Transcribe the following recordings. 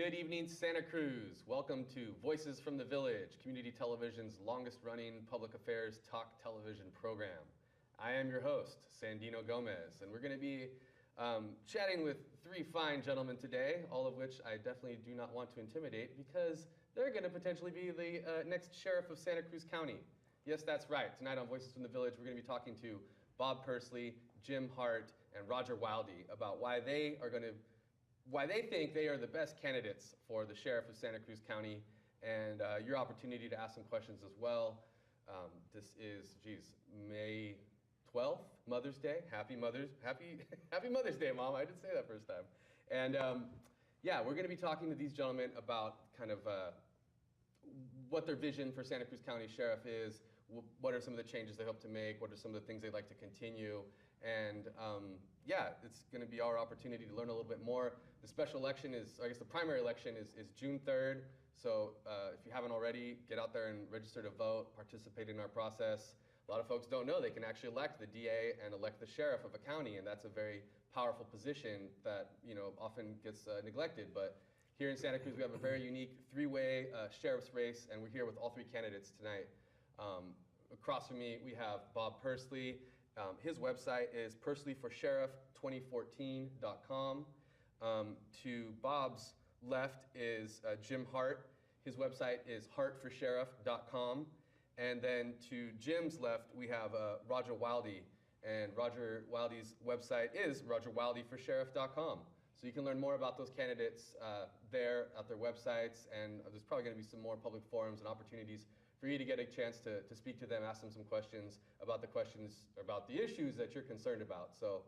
Good evening, Santa Cruz. Welcome to Voices from the Village, community television's longest-running public affairs talk television program. I am your host, Sandino Gomez, and we're going to be chatting with three fine gentlemen today, all of which I definitely do not want to intimidate because they're going to potentially be the next sheriff of Santa Cruz County. Yes, that's right. Tonight on Voices from the Village, we're going to be talking to Bob Pursley, Jim Hart, and Roger Wildy about why they think they are the best candidates for the sheriff of Santa Cruz County, and your opportunity to ask some questions as well. This is, May 12th, Mother's Day. Happy Mother's Day, Mom. I did say that first time. And yeah, we're going to be talking to these gentlemen about kind of what their vision for Santa Cruz County Sheriff is, what are some of the changes they hope to make, what are some of the things they'd like to continue, and yeah, it's going to be our opportunity to learn a little bit more. The special election is, I guess the primary election is June 3rd, so if you haven't already, get out there and register to vote, participate in our process. A lot of folks don't know they can actually elect the DA and elect the sheriff of a county, and that's a very powerful position that often gets neglected. But here in Santa Cruz, we have a very unique three-way sheriff's race, and we're here with all three candidates tonight. Across from me, we have Bob Pursley. His website is pursleyforsheriff2014.com. To Bob's left is Jim Hart. His website is hartforsheriff.com. And then to Jim's left, we have Roger Wildy. And Roger Wildy's website is rogerwildyforsheriff.com. So you can learn more about those candidates there at their websites, and there's probably going to be some more public forums and opportunities for you to get a chance to speak to them, ask them some questions about the issues that you're concerned about. So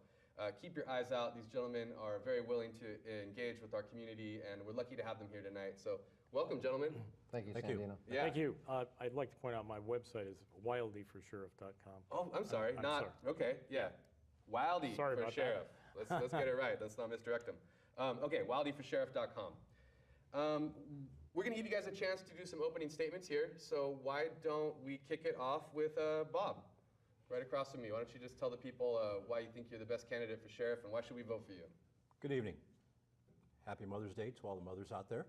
keep your eyes out. These gentlemen are very willing to engage with our community, and we're lucky to have them here tonight. So welcome, gentlemen. Thank you, Sandino. Yeah. Thank you. I'd like to point out my website is wildyforsheriff.com. Oh, I'm sorry. Sorry. Okay, yeah. Wildy Sorry for about Sheriff. Let's get it right. Let's not misdirect them. Okay, wildyforsheriff.com. We're going to give you guys a chance to do some opening statements here, so why don't we kick it off with Bob, right across from me. Why don't you just tell the people why you think you're the best candidate for sheriff and why should we vote for you? Good evening. Happy Mother's Day to all the mothers out there.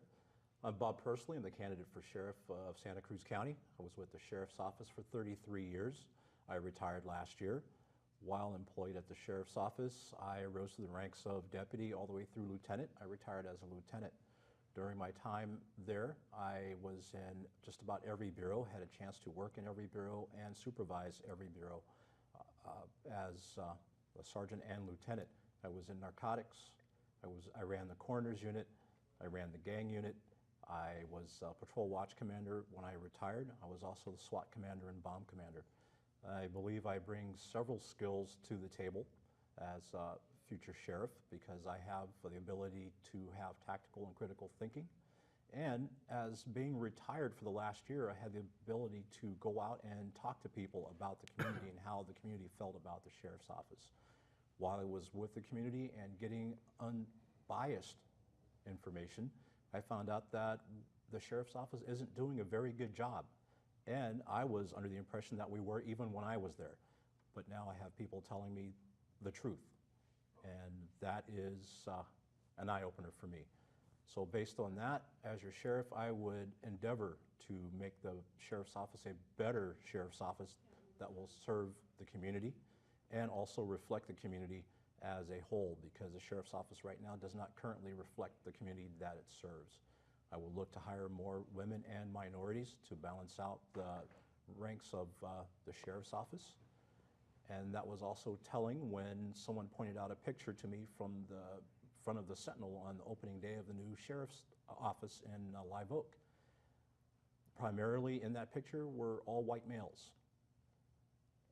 I'm Bob Pursley. I'm the candidate for sheriff of Santa Cruz County. I was with the sheriff's office for 33 years. I retired last year. While employed at the sheriff's office, I rose to the ranks of deputy all the way through lieutenant. I retired as a lieutenant. During my time there, I was in just about every bureau, had a chance to work in every bureau and supervise every bureau as a sergeant and lieutenant. I was in narcotics. I ran the coroner's unit. I ran the gang unit. I was patrol watch commander when I retired. I was also the SWAT commander and bomb commander. I believe I bring several skills to the table as a future sheriff because I have the ability to have tactical and critical thinking. And as being retired for the last year, I had the ability to go out and talk to people about the community and how the community felt about the sheriff's office. While I was with the community and getting unbiased information, I found out that the sheriff's office isn't doing a very good job. And I was under the impression that we were even when I was there. But now I have people telling me the truth. And that is an eye-opener for me. So based on that, as your sheriff, I would endeavor to make the sheriff's office a better sheriff's office that will serve the community and also reflect the community as a whole, because the sheriff's office right now does not currently reflect the community that it serves. I will look to hire more women and minorities to balance out the ranks of the sheriff's office. And that was also telling when someone pointed out a picture to me from the front of the Sentinel on the opening day of the new sheriff's office in Live Oak. Primarily in that picture were all white males.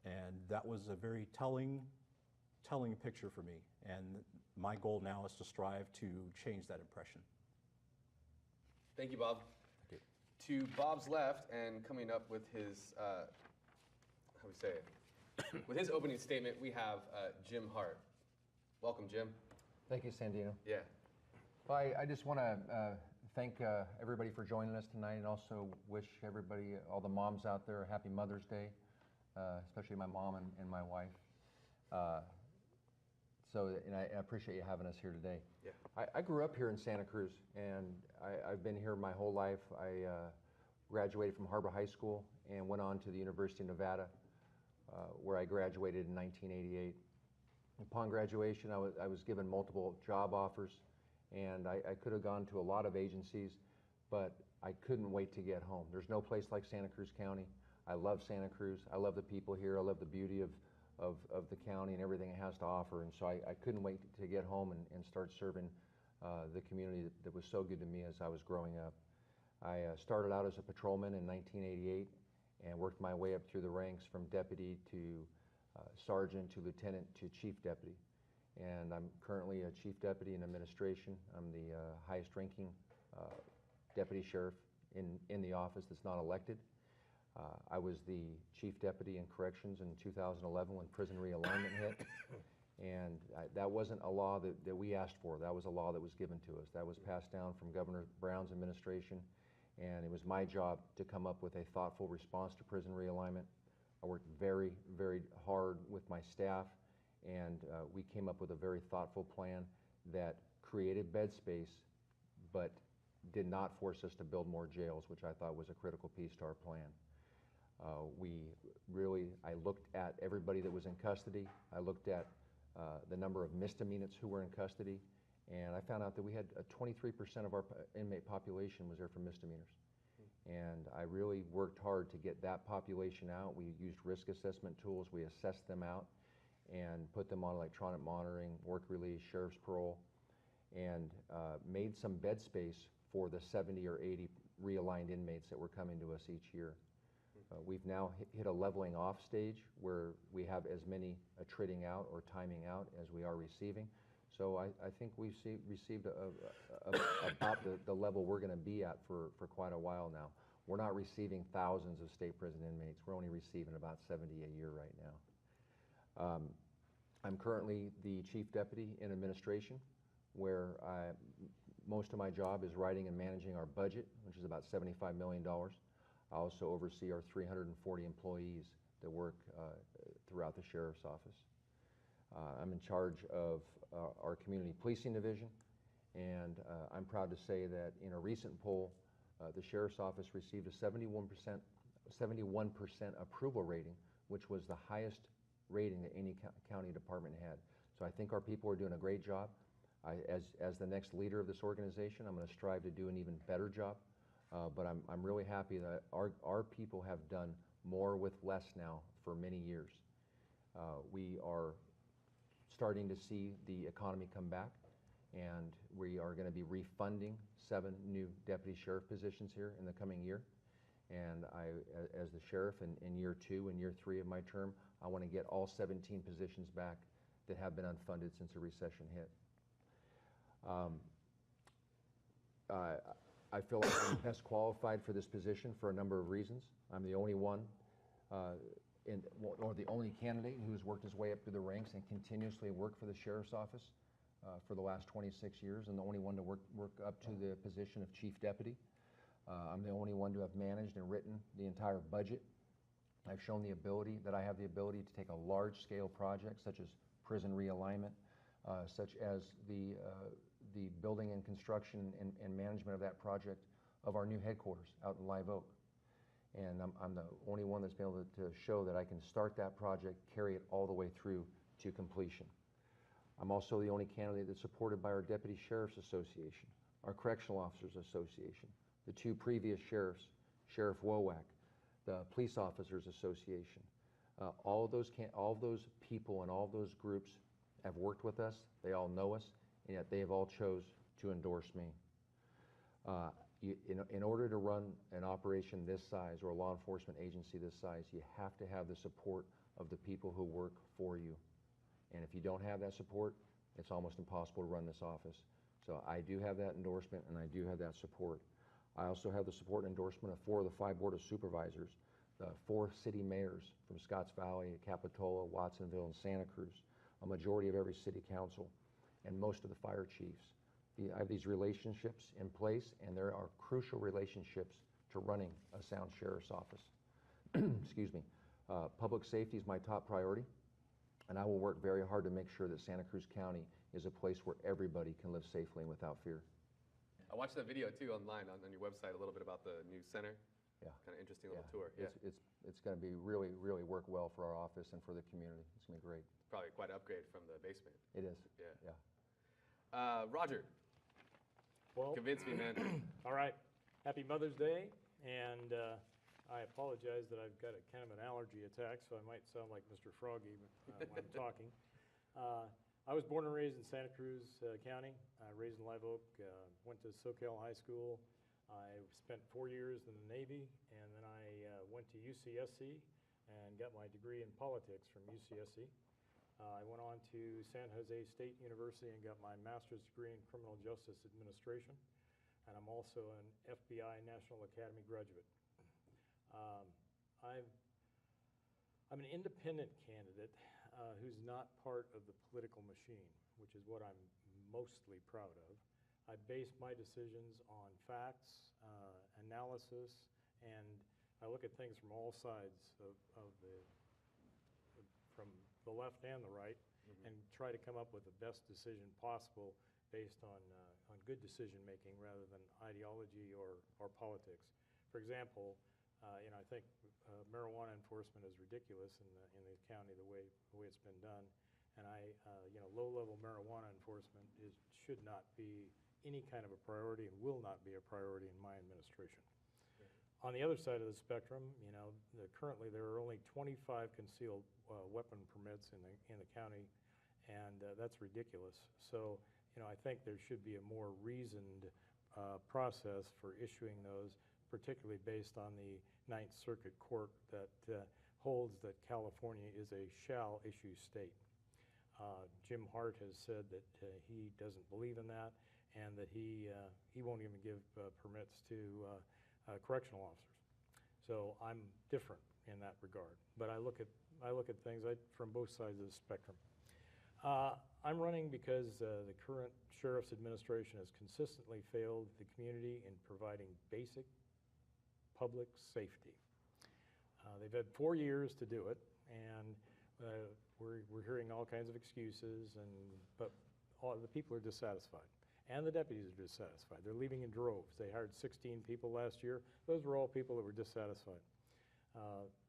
And that was a very telling picture for me. And my goal now is to strive to change that impression. Thank you, Bob. Thank you. To Bob's left and coming up with his, with his opening statement, we have Jim Hart. Welcome, Jim. Thank you, Sandino. Yeah. Well, I just want to thank everybody for joining us tonight and also wish everybody, all the moms out there, a happy Mother's Day, especially my mom and my wife. It's And I appreciate you having us here today. Yeah. I grew up here in Santa Cruz, and I've been here my whole life. I graduated from Harbor High School and went on to the University of Nevada, where I graduated in 1988. Upon graduation, I was given multiple job offers, and I could have gone to a lot of agencies, but I couldn't wait to get home. There's no place like Santa Cruz County. I love Santa Cruz. I love the people here. I love the beauty of the county and everything it has to offer. And so I couldn't wait to get home and start serving the community that was so good to me as I was growing up. I started out as a patrolman in 1988 and worked my way up through the ranks from deputy to sergeant to lieutenant to chief deputy. And I'm currently a chief deputy in administration. I'm the highest ranking deputy sheriff in the office that's not elected. I was the chief deputy in corrections in 2011 when prison realignment hit. And that wasn't a law that we asked for. That was a law that was given to us. That was passed down from Governor Brown's administration. And it was my job to come up with a thoughtful response to prison realignment. I worked very, very hard with my staff, and we came up with a very thoughtful plan that created bed space, but did not force us to build more jails, which I thought was a critical piece to our plan. I looked at everybody that was in custody. I looked at the number of misdemeanants who were in custody, and I found out that we had 23% of our inmate population was there for misdemeanors. And I really worked hard to get that population out. We used risk assessment tools. We assessed them out and put them on electronic monitoring, work release, sheriff's parole, and made some bed space for the 70 or 80 realigned inmates that were coming to us each year. We've now hit a leveling off stage where we have as many attriting out or timing out as we are receiving. So I think we've received about the level we're going to be at for quite a while now. We're not receiving thousands of state prison inmates. We're only receiving about 70 a year right now. I'm currently the chief deputy in administration, where most of my job is writing and managing our budget, which is about $75 million. I also oversee our 340 employees that work throughout the sheriff's office. I'm in charge of our community policing division, and I'm proud to say that in a recent poll, the sheriff's office received a 71% approval rating, which was the highest rating that any county department had. So I think our people are doing a great job. As the next leader of this organization, I'm going to strive to do an even better job. But I'm really happy that our people have done more with less now for many years. We are starting to see the economy come back, and we are going to be refunding 7 new deputy sheriff positions here in the coming year. And as the sheriff in year 2 and year 3 of my term, I want to get all 17 positions back that have been unfunded since the recession hit. I feel like I'm best qualified for this position for a number of reasons. I'm the only one, or the only candidate who has worked his way up through the ranks and continuously worked for the sheriff's office for the last 26 years, and the only one to work up to the position of chief deputy. I'm the only one to have managed and written the entire budget. I've shown that I have the ability to take a large-scale project such as prison realignment, such as the building and construction and management of that project of our new headquarters out in Live Oak. And I'm the only one that's been able to show that I can start that project, carry it all the way through to completion. I'm also the only candidate that's supported by our Deputy Sheriff's Association, our Correctional Officers Association, the 2 previous sheriffs, Sheriff Wowak, the Police Officers Association. All of those people and all of those groups have worked with us. They all know us, and yet they have all chose to endorse me. In order to run an operation this size or a law enforcement agency this size, you have to have the support of the people who work for you. And if you don't have that support, it's almost impossible to run this office. So I do have that endorsement, and I do have that support. I also have the support and endorsement of 4 of the 5 Board of Supervisors, the 4 city mayors from Scotts Valley, Capitola, Watsonville, and Santa Cruz, a majority of every city council, and most of the fire chiefs. I have these relationships in place, and there are crucial relationships to running a sound sheriff's office. Excuse me. Public safety is my top priority. And I will work very hard to make sure that Santa Cruz County is a place where everybody can live safely and without fear. I watched that video too online on your website, a little bit about the new center. Yeah. Kind of interesting little tour. Yeah. It's going to be really work well for our office and for the community. It's going to be great. Probably quite an upgrade from the basement. It is. Yeah. Yeah. Roger, Well, convince me, man. all right. Happy Mother's Day, and I apologize that I've got a kind of an allergy attack, so I might sound like Mr. Froggy when I'm talking. I was born and raised in Santa Cruz County, raised in Live Oak, went to SoCal High School. I spent 4 years in the Navy, and then I went to UCSC and got my degree in politics from UCSC. I went on to San Jose State University and got my master's degree in criminal justice administration, and I'm also an FBI National Academy graduate. I'm an independent candidate who's not part of the political machine, which is what I'm mostly proud of. I base my decisions on facts, analysis, and I look at things from all sides from the left and the right, and try to come up with the best decision possible based on good decision making rather than ideology or politics. For example, I think marijuana enforcement is ridiculous in the county the way it's been done, and low-level marijuana enforcement should not be any kind of a priority and will not be a priority in my administration. On the other side of the spectrum, currently there are only 25 concealed weapon permits in the county, and that's ridiculous. So, I think there should be a more reasoned process for issuing those, particularly based on the Ninth Circuit Court that holds that California is a shall issue state. Jim Hart has said that he doesn't believe in that, and that he won't even give permits to correctional officers. So I'm different in that regard. But I look at things from both sides of the spectrum. I'm running because the current sheriff's administration has consistently failed the community in providing basic public safety. They've had 4 years to do it, and we're hearing all kinds of excuses, but all the people are dissatisfied. And the deputies are dissatisfied. They're leaving in droves. They hired 16 people last year. Those were all people that were dissatisfied.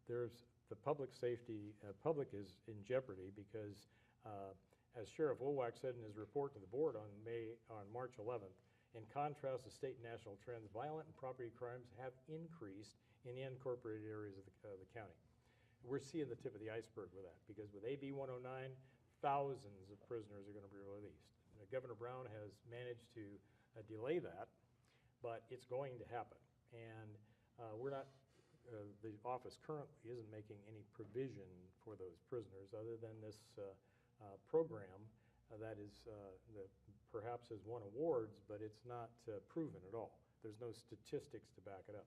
There's the public safety. Public is in jeopardy because, as Sheriff Wolwak said in his report to the board on March 11th, in contrast to state and national trends, violent and property crimes have increased in the unincorporated areas of the county. We're seeing the tip of the iceberg with that, because with AB 109, thousands of prisoners are going to be released. Governor Brown has managed to delay that, but it's going to happen. And the office currently isn't making any provision for those prisoners other than this program that perhaps has won awards, but it's not proven at all. There's no statistics to back it up.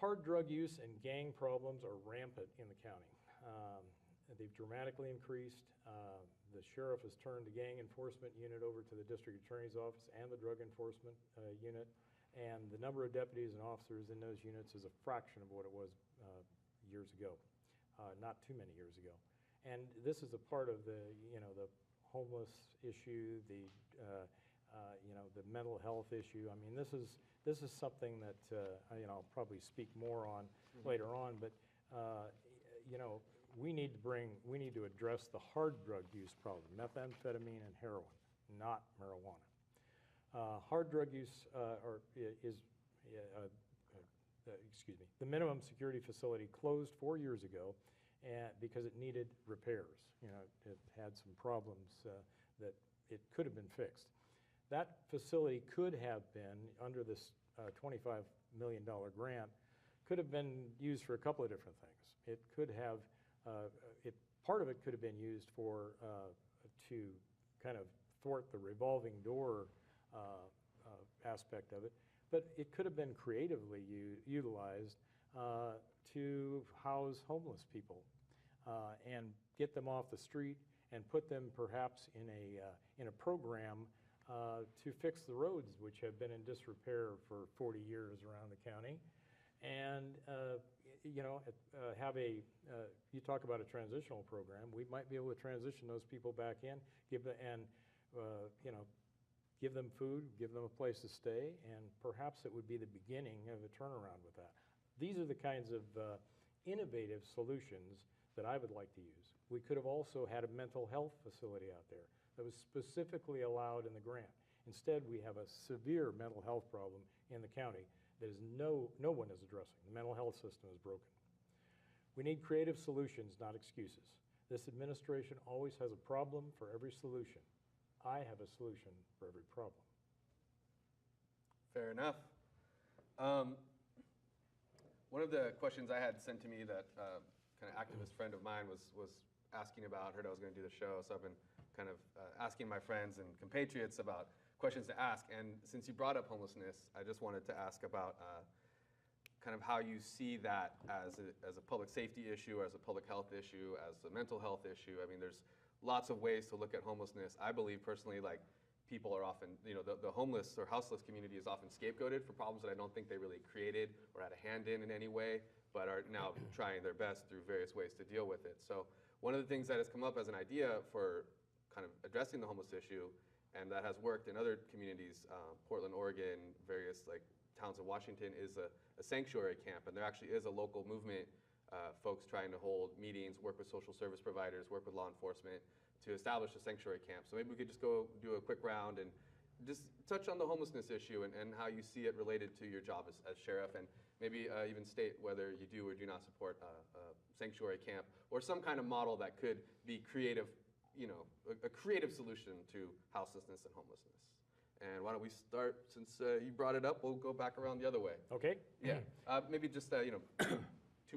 Hard drug use and gang problems are rampant in the county. They've dramatically increased. The sheriff has turned the gang enforcement unit over to the district attorney's office and the drug enforcement unit, and the number of deputies and officers in those units is a fraction of what it was years ago, not too many years ago. And this is a part of the homeless issue, the mental health issue. I mean, this is something that I'll probably speak more on later on, but we need to address the hard drug use problem, methamphetamine and heroin, not marijuana. Hard drug use the minimum security facility closed 4 years ago because it needed repairs. It had some problems that it could have been fixed. That facility could have been, under this $25 million grant, could have been used for a couple of different things. It could have part of it could have been used to kind of thwart the revolving door aspect of it, but it could have been creatively utilized to house homeless people and get them off the street and put them perhaps in a program to fix the roads, which have been in disrepair for 40 years around the county. and have you talk about a transitional program. We might be able to transition those people back in, give them food, give them a place to stay, and perhaps it would be the beginning of a turnaround with that. These are the kinds of innovative solutions that I would like to use. We could have also had a mental health facility out there that was specifically allowed in the grant. Instead, we have a severe mental health problem in the county that no one is addressing. The mental health system is broken. We need creative solutions, not excuses. This administration always has a problem for every solution. I have a solution for every problem. Fair enough. One of the questions I had sent to me that kind of activist friend of mine was asking about, heard I was going to do the show, so I've been kind of asking my friends and compatriots about questions to ask. And since you brought up homelessness, I just wanted to ask about kind of how you see that as a public safety issue, or as a public health issue, as a mental health issue. I mean, there's lots of ways to look at homelessness. I believe personally, like, people are often, the homeless or houseless community is often scapegoated for problems that I don't think they really created or had a hand in any way, but are now trying their best through various ways to deal with it. So one of the things that has come up as an idea for kind of addressing the homeless issue, and that has worked in other communities, Portland, Oregon, various like towns in Washington, is a sanctuary camp. And there actually is a local movement, folks trying to hold meetings, work with social service providers, work with law enforcement to establish a sanctuary camp. So maybe we could just go do a quick round and just touch on the homelessness issue and how you see it related to your job as sheriff, and maybe even state whether you do or do not support a sanctuary camp or some kind of model that could be creative, a creative solution to houselessness and homelessness. And why don't we start, since you brought it up, we'll go back around the other way. Okay. Yeah, maybe just 2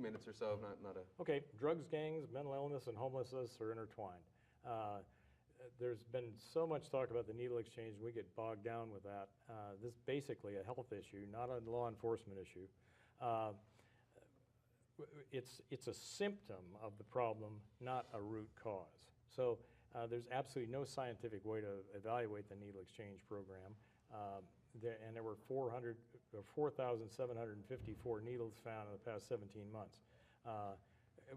minutes or so, not a... Okay, drugs, gangs, mental illness, and homelessness are intertwined. There's been so much talk about the needle exchange, we get bogged down with that. This is basically a health issue, not a law enforcement issue. It's a symptom of the problem, not a root cause. So there's absolutely no scientific way to evaluate the needle exchange program. There were 4,754 needles found in the past 17 months.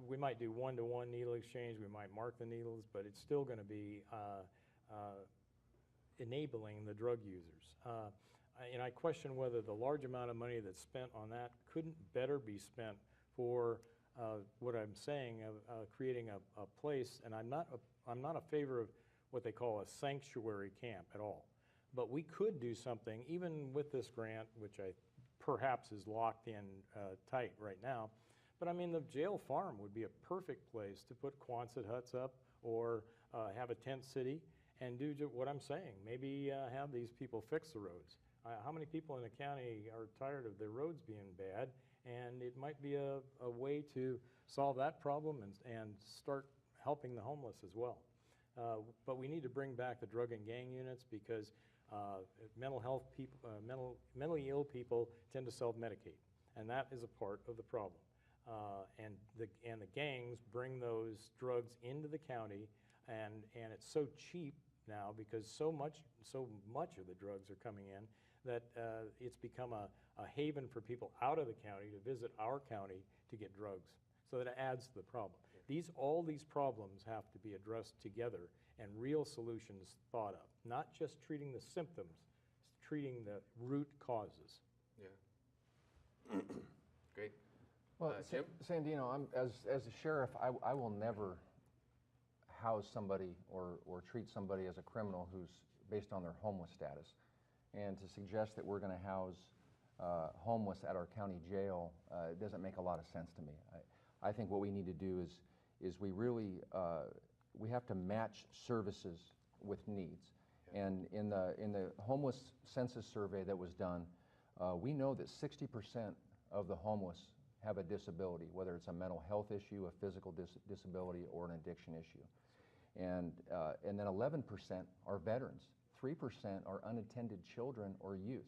We might do one-to-one needle exchange, we might mark the needles, but it's still going to be enabling the drug users. And I question whether the large amount of money that's spent on that couldn't better be spent for what I'm saying of creating a place. And I'm not a favor of what they call a sanctuary camp at all. But we could do something, even with this grant, which perhaps is locked in tight right now. But I mean, the jail farm would be a perfect place to put Quonset huts up, or have a tent city and do what I'm saying. Maybe have these people fix the roads. How many people in the county are tired of their roads being bad? And it might be a way to solve that problem and start helping the homeless as well. But we need to bring back the drug and gang units, because mentally ill people tend to self-medicate, and that is a part of the problem. And the gangs bring those drugs into the county, and it's so cheap now, because so much of the drugs are coming in, that it's become a haven for people out of the county to visit our county to get drugs. So that it adds to the problem. All these problems have to be addressed together, and real solutions thought of. Not just treating the symptoms, treating the root causes. Yeah. Great. Well, Jim? Sandino, as a sheriff, I will never house somebody or treat somebody as a criminal who's based on their homeless status. And to suggest that we're going to house homeless at our county jail doesn't make a lot of sense to me. I think what we need to do is we really we have to match services with needs. Yeah. And in the homeless census survey that was done, we know that 60% of the homeless have a disability, whether it's a mental health issue, a physical disability, or an addiction issue. And then 11% are veterans. 3% are unattended children or youth.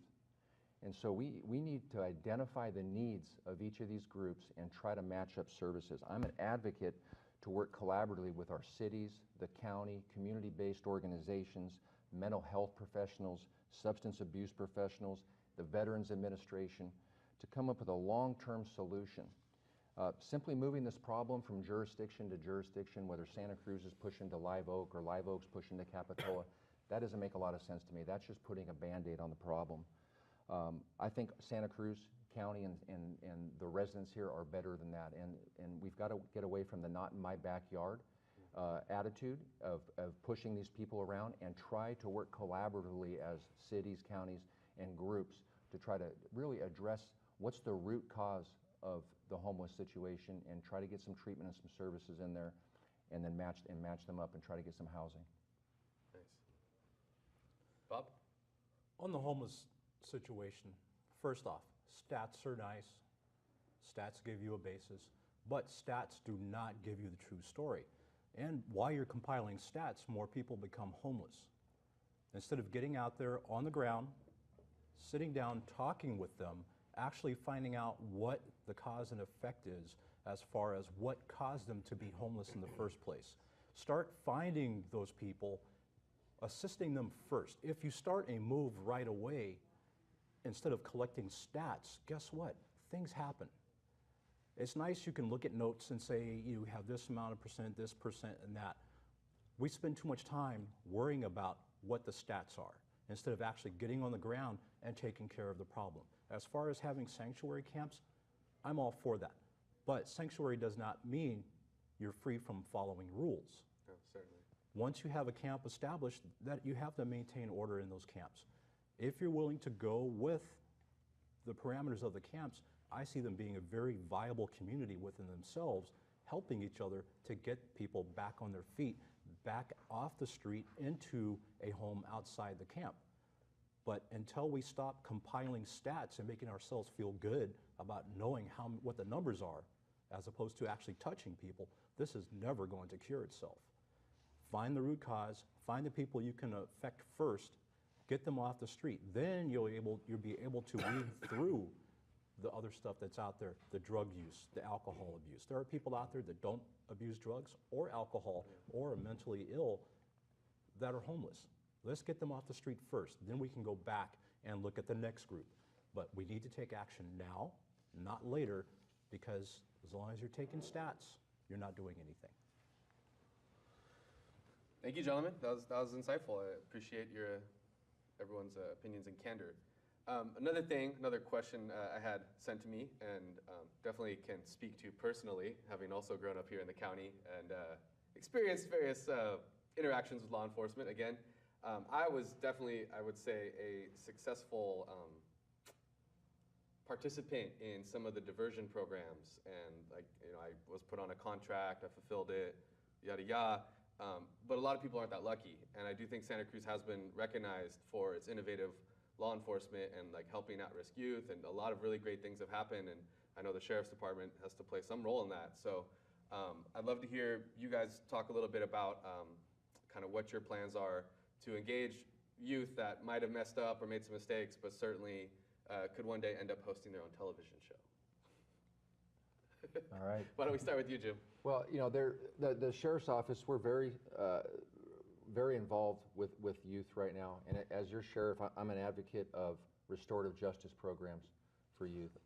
And so we need to identify the needs of each of these groups and try to match up services. I'm an advocate to work collaboratively with our cities, the county, community-based organizations, mental health professionals, substance abuse professionals, the Veterans Administration, to come up with a long-term solution. Simply moving this problem from jurisdiction to jurisdiction, whether Santa Cruz is pushing to Live Oak or Live Oak's pushing to Capitola, that doesn't make a lot of sense to me. That's just putting a Band-Aid on the problem. I think Santa Cruz County and the residents here are better than that, and we've got to get away from the not in my backyard attitude of pushing these people around and try to work collaboratively as cities, counties, and groups to try to really address what's the root cause of the homeless situation and try to get some treatment and some services in there, and then match them up and try to get some housing. Nice. Bob? On the homeless situation, first off, stats are nice. Stats give you a basis, but stats do not give you the true story. And while you're compiling stats, more people become homeless. Instead of getting out there on the ground, sitting down, talking with them, actually finding out what the cause and effect is as far as what caused them to be homeless in the first place. Start finding those people, assisting them first. If you start a move right away, instead of collecting stats, guess what? Things happen. It's nice you can look at notes and say you have this amount of percent, this percent, and that. We spend too much time worrying about what the stats are instead of actually getting on the ground and taking care of the problem. As far as having sanctuary camps, I'm all for that. But sanctuary does not mean you're free from following rules. No, certainly. Once you have a camp established, that you have to maintain order in those camps. If you're willing to go with the parameters of the camps, I see them being a very viable community within themselves, helping each other to get people back on their feet, back off the street into a home outside the camp. But until we stop compiling stats and making ourselves feel good about knowing what the numbers are, as opposed to actually touching people, this is never going to cure itself. Find the root cause, find the people you can affect first, get them off the street. Then you'll be able to weed through the other stuff that's out there, the drug use, the alcohol abuse. There are people out there that don't abuse drugs or alcohol or are mentally ill that are homeless. Let's get them off the street first. Then we can go back and look at the next group. But we need to take action now, not later, because as long as you're taking stats, you're not doing anything. Thank you, gentlemen. That was insightful. I appreciate everyone's opinions and candor. Another question I had sent to me, and definitely can speak to personally, having also grown up here in the county and experienced various interactions with law enforcement. Again, I was definitely, I would say, a successful participant in some of the diversion programs, and I was put on a contract, I fulfilled it, yada yada. But a lot of people aren't that lucky, and I do think Santa Cruz has been recognized for its innovative law enforcement and helping at-risk youth, and a lot of really great things have happened, and I know the Sheriff's Department has to play some role in that. So I'd love to hear you guys talk a little bit about kind of what your plans are to engage youth that might have messed up or made some mistakes, but certainly could one day end up hosting their own television show. All right. Why don't we start with you, Jim? Well, the Sheriff's Office, we're very involved with youth right now. And as your sheriff, I'm an advocate of restorative justice programs for youth.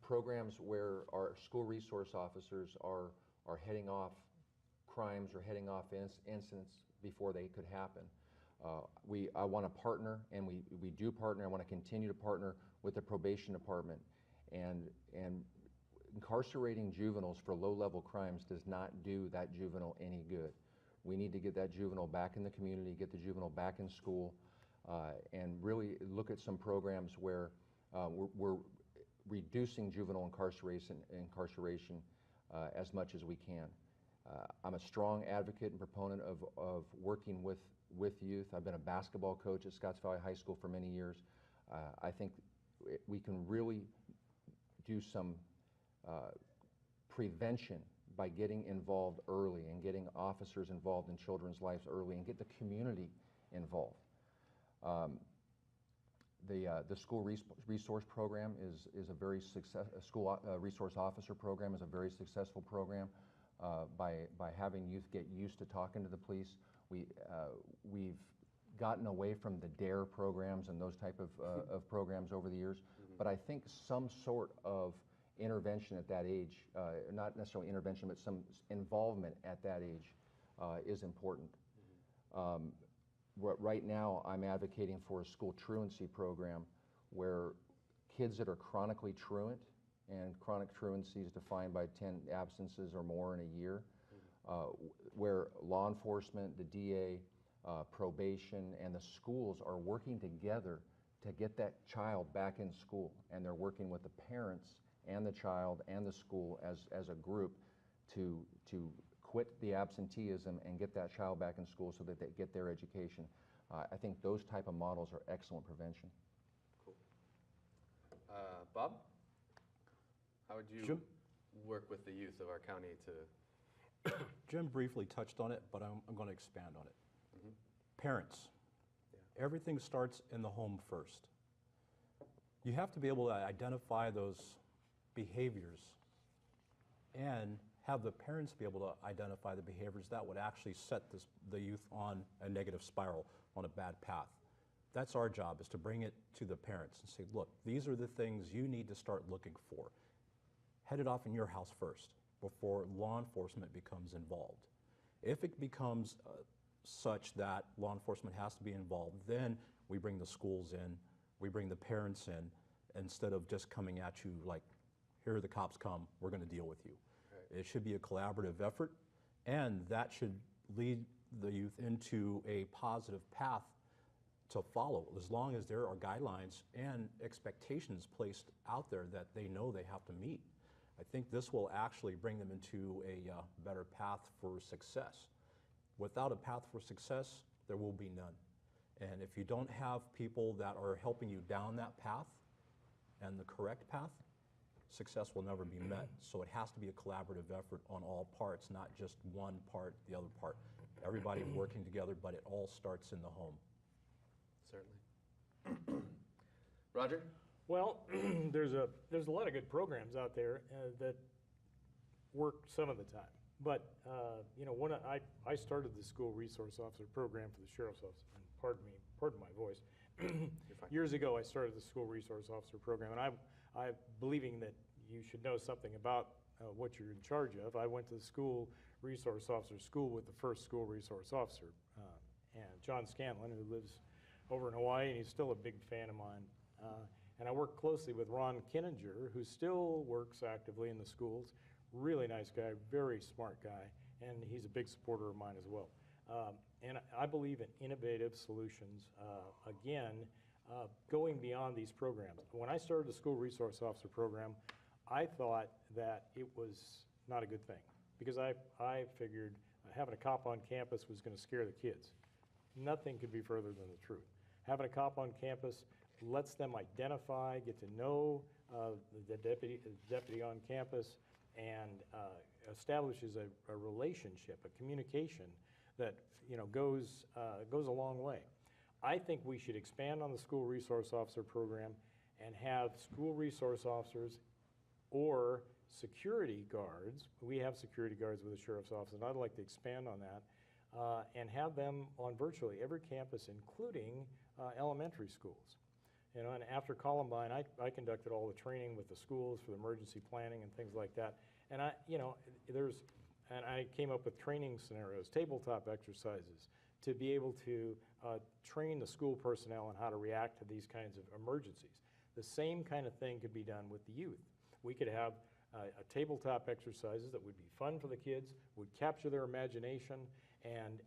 Programs where our school resource officers are heading off crimes or heading off incidents before they could happen. I want to partner, and we do partner. I want to continue to partner with the probation department. And incarcerating juveniles for low-level crimes does not do that juvenile any good. We need to get that juvenile back in the community, get the juvenile back in school, and really look at some programs where we're reducing juvenile incarceration as much as we can. I'm a strong advocate and proponent of working with youth. I've been a basketball coach at Scotts Valley High School for many years. I think we can really do some prevention by getting involved early and getting officers involved in children's lives early and get the community involved. The school resource program is a very successful, school resource officer program is a very successful program. By having youth get used to talking to the police, we've gotten away from the DARE programs and those type of programs over the years. But I think some sort of intervention at that age, not necessarily intervention, but some involvement at that age is important. Right now, I'm advocating for a school truancy program where kids that are chronically truant, and chronic truancy is defined by 10 absences or more in a year, where law enforcement, the DA, probation, and the schools are working together to get that child back in school. And they're working with the parents and the child and the school as a group to quit the absenteeism and get that child back in school so that they get their education. I think those type of models are excellent prevention. Cool. Bob, how would you work with the youth of our county to? Jim briefly touched on it, but I'm going to expand on it. Parents, everything starts in the home first. You have to be able to identify those behaviors and have the parents be able to identify the behaviors that would actually set the youth on a negative spiral, on a bad path. That's our job, is to bring it to the parents and say, look, these are the things you need to start looking for. Head it off in your house first before law enforcement becomes involved. If it becomes such that law enforcement has to be involved, then we bring the schools in, we bring the parents in, instead of just coming at you like, here the cops come, we're going to deal with you. Right. It should be a collaborative effort, and that should lead the youth into a positive path to follow, as long as there are guidelines and expectations placed out there that they know they have to meet. I think this will actually bring them into a better path for success. Without a path for success, there will be none. And if you don't have people that are helping you down that path and the correct path, success will never be met. So it has to be a collaborative effort on all parts, not just one part, the other part. Everybody working together, but it all starts in the home. Certainly. Roger? Well, there's a lot of good programs out there that work some of the time. But you know, I started the school resource officer program for the sheriff's office. And pardon my voice. Years ago, I started the school resource officer program, and I'm believing that you should know something about what you're in charge of. I went to the school resource officer school with the first school resource officer, and John Scanlon, who lives over in Hawaii, and he's still a big fan of mine. And I work closely with Ron Kinninger, who still works actively in the schools. Really nice guy, very smart guy, and he's a big supporter of mine as well. And I believe in innovative solutions, again, going beyond these programs. When I started the school resource officer program, I thought that it was not a good thing, because I figured having a cop on campus was going to scare the kids. Nothing could be further than the truth. Having a cop on campus lets them identify, get to know the deputy on campus, and establishes a relationship, a communication that goes a long way. I think we should expand on the school resource officer program and have school resource officers or security guards. We have security guards with the sheriff's office, and I'd like to expand on that and have them on virtually every campus, including elementary schooes. And after Columbine, I conducted all the training with the schools for the emergency planning and things like that. And I came up with training scenarios, tabletop exercises, to be able to train the school personnel on how to react to these kinds of emergencies. The same kind of thing could be done with the youth. We could have a tabletop exercises that would be fun for the kids, would capture their imagination, and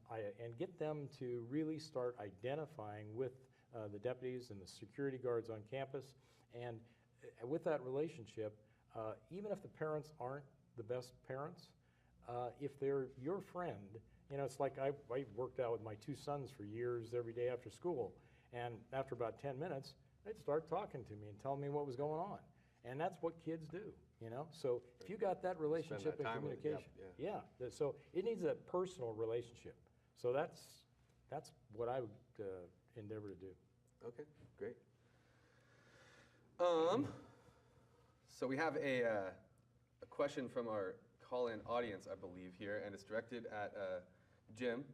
get them to really start identifying with the deputies and the security guards on campus. And with that relationship, even if the parents aren't the best parents, if they're your friend, it's like I worked out with my two sons for years every day after school. And after about 10 minutes, they'd start talking to me and telling me what was going on. And that's what kids do, So if you got that relationship and communication, so it needs a personal relationship. So that's what I would endeavor to do. Okay, great. So we have a question from our call-in audience, I believe, here, and it's directed at Jim.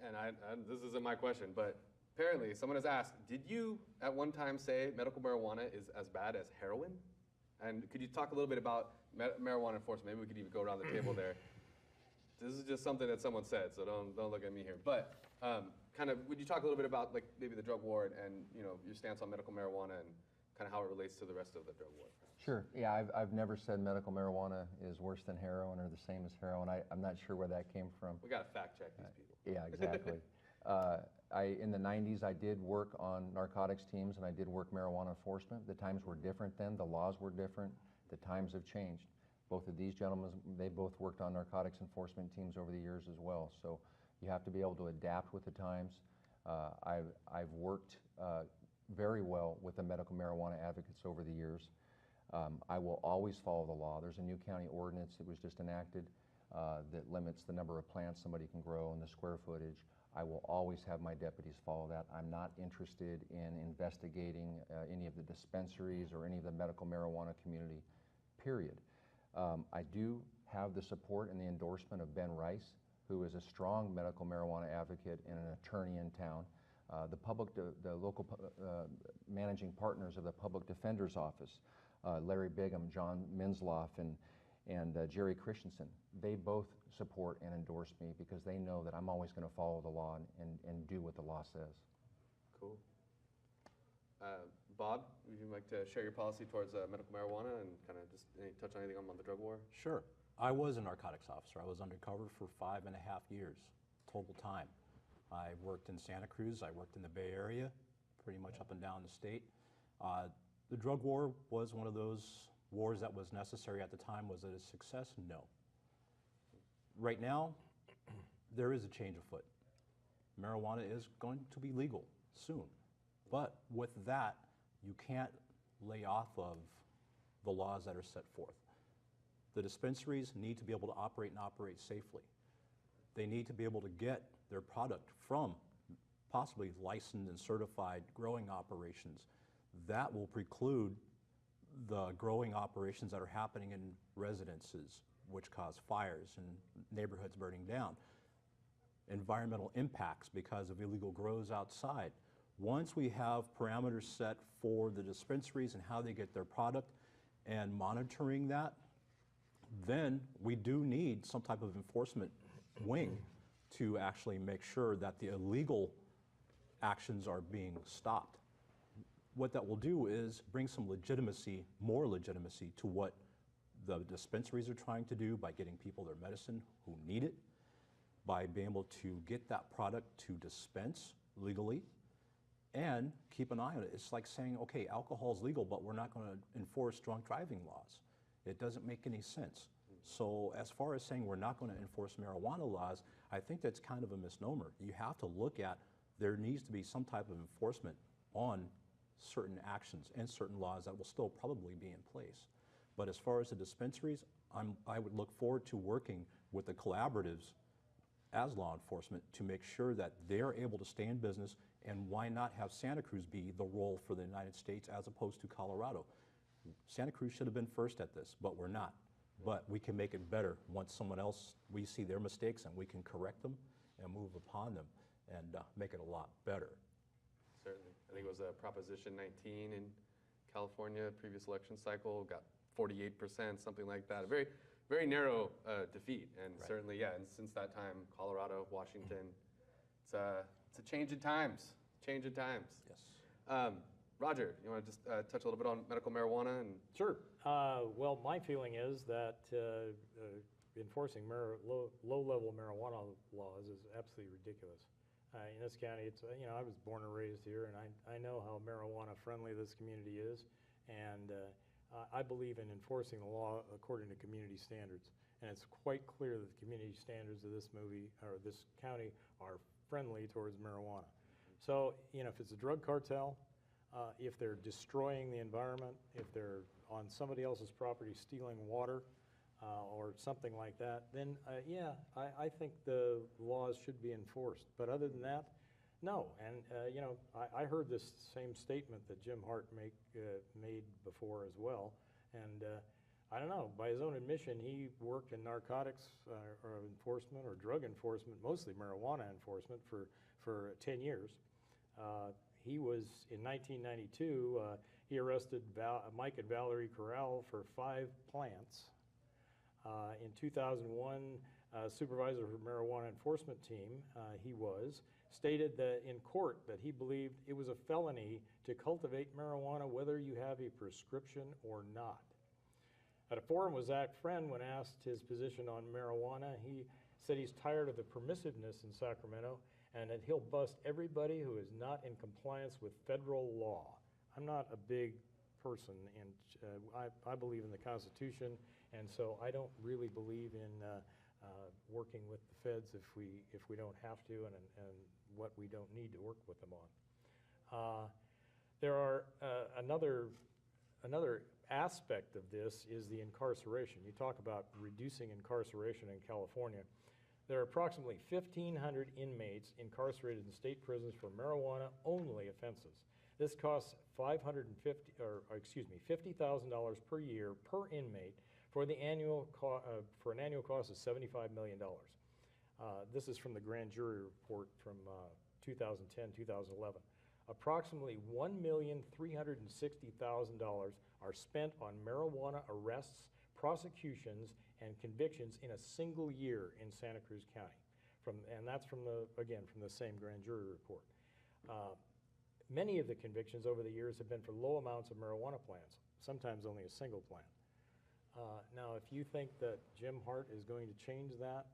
And this isn't my question, but apparently, someone has asked, did you at one time say medical marijuana is as bad as heroin? And could you talk a little bit about marijuana enforcement? Maybe we could even go around the table there. This is just something that someone said, so don't look at me here. But kind of, would you talk a little bit about like maybe the drug war and your stance on medical marijuana and kind of how it relates to the rest of the drug war? Sure. Yeah, I've never said medical marijuana is worse than heroin or the same as heroin. I'm not sure where that came from. We got to fact check these people. Yeah, exactly. In the 90s, I did work on narcotics teams and I did work marijuana enforcement. The times were different then. The laws were different. The times have changed. Both of these gentlemen, they both worked on narcotics enforcement teams over the years as well. So you have to be able to adapt with the times. I've worked very well with the medical marijuana advocates over the years. I will always follow the law. There's a new county ordinance that was just enacted that limits the number of plants somebody can grow and the square footage. I will always have my deputies follow that. I'm not interested in investigating any of the dispensaries or any of the medical marijuana community, period. I do have the support and the endorsement of Ben Rice, who is a strong medical marijuana advocate and an attorney in town. The local managing partners of the Public Defender's Office, Larry Bigham, John Minsloff, and Jerry Christensen, they both support and endorse me because they know that I'm always going to follow the law and do what the law says. Cool. Bob, would you like to share your policy towards medical marijuana and kind of just touch on anything on the drug war? Sure. I was a narcotics officer. I was undercover for 5.5 years, total time. I worked in Santa Cruz. I worked in the Bay Area, pretty much up and down the state. The drug war was one of those wars that was necessary at the time. Was it a success? No. Right now, there is a change afoot. Marijuana is going to be legal soon. But with that, you can't lay off of the laws that are set forth. The dispensaries need to be able to operate and operate safely. They need to be able to get their product from possibly licensed and certified growing operations. That will preclude the growing operations that are happening in residences, which cause fires and neighborhoods burning down. Environmental impacts because of illegal grows outside. Once we have parameters set for the dispensaries and how they get their product and monitoring that, then we do need some type of enforcement wing to actually make sure that the illegal actions are being stopped. What that will do is bring some legitimacy, more legitimacy to what the dispensaries are trying to do by getting people their medicine who need it, by being able to get that product to dispense legally, and keep an eye on it. It's like saying, okay, alcohol is legal, but we're not going to enforce drunk driving laws. It doesn't make any sense. So as far as saying we're not going to enforce marijuana laws, I think that's kind of a misnomer. You have to look at, there needs to be some type of enforcement on certain actions and certain laws that will still probably be in place. But as far as the dispensaries, I would look forward to working with the collaboratives as law enforcement to make sure that they're able to stay in business, and why not have Santa Cruz be the role for the United States as opposed to Colorado? Santa Cruz should have been first at this, but we're not. But we can make it better once someone else, we see their mistakes and we can correct them and move upon them and make it a lot better. Certainly. I think it was Proposition 19 in California, previous election cycle, got 48%, something like that. A very, very narrow defeat. And Right. certainly, yeah, and since that time, Colorado, Washington, it's a change in times. Change in times. Yes. Roger, you want to just touch a little bit on medical marijuana? And Sure. Well, my feeling is that enforcing low-level marijuana laws is absolutely ridiculous. In this county, it's I was born and raised here, and I know how marijuana-friendly this community is, and I believe in enforcing the law according to community standards. And it's quite clear that the community standards of this county are friendly towards marijuana. So, if it's a drug cartel, if they're destroying the environment, if they're on somebody else's property stealing water or something like that, then yeah, I think the laws should be enforced. But other than that, no. And I heard this same statement that Jim Hart made before as well. And I don't know, by his own admission, he worked in narcotics or enforcement or drug enforcement, mostly marijuana enforcement, for 10 years. He was, in 1992, he arrested Mike and Valerie Corral for 5 plants. In 2001, supervisor for marijuana enforcement team, stated that in court that he believed it was a felony to cultivate marijuana whether you have a prescription or not. At a forum with Zach Friend, when asked his position on marijuana, he said he's tired of the permissiveness in Sacramento and that he'll bust everybody who is not in compliance with federal law. I'm not a big person, and I believe in the Constitution, and so I don't really believe in working with the feds if we don't have to, and what we don't need to work with them on. There are another aspect of this is the incarceration. You talk about reducing incarceration in California. There are approximately 1,500 inmates incarcerated in state prisons for marijuana-only offenses. This costs $50,000 per year per inmate for an annual cost of $75 million. This is from the grand jury report from 2010-2011. Approximately $1,360,000 are spent on marijuana arrests, prosecutions, and convictions in a single year in Santa Cruz County. And that's from the same grand jury report. Many of the convictions over the years have been for low amounts of marijuana plants, sometimes only a single plant. Now, if you think that Jim Hart is going to change that,